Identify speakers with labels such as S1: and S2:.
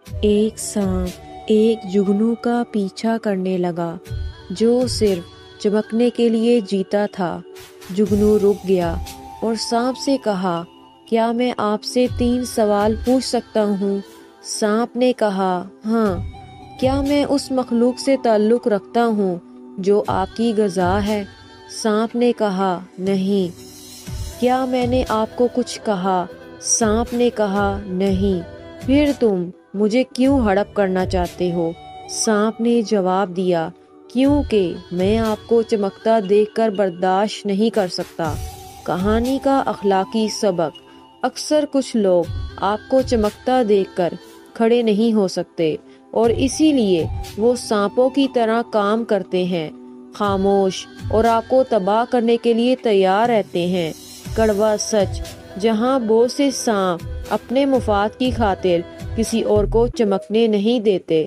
S1: ایک سانپ ایک جگنو کا پیچھا کرنے لگا جو صرف چمکنے کے لیے جیتا تھا۔ جگنو رک گیا اور سانپ سے کہا، کیا میں آپ سے 3 سوال پوچھ سکتا ہوں؟ سانپ نے کہا، ہاں۔ کیا میں اس مخلوق سے تعلق رکھتا ہوں جو آپ کی غذا ہے؟ سانپ نے کہا، نہیں۔ کیا میں نے آپ کو کچھ کہا؟ سانپ نے کہا، نہیں۔ پھر تم مجھے کیوں ہڑپ کرنا چاہتے ہو؟ سانپ نے جواب دیا، کیونکہ میں آپ کو چمکتا دیکھ کر برداشت نہیں کر سکتا۔ کہانی کا اخلاقی سبق: اکثر کچھ لوگ آپ کو چمکتا دیکھ کر کھڑے نہیں ہو سکتے اور اسی لیے وہ سانپوں کی طرح کام کرتے ہیں، خاموش اور آپ کو تباہ کرنے کے لیے تیار رہتے ہیں۔ کڑوا سچ: جہاں بہت سے سانپ اپنے مفاد کی خاطر کسی اور کو چمکنے نہیں دیتے۔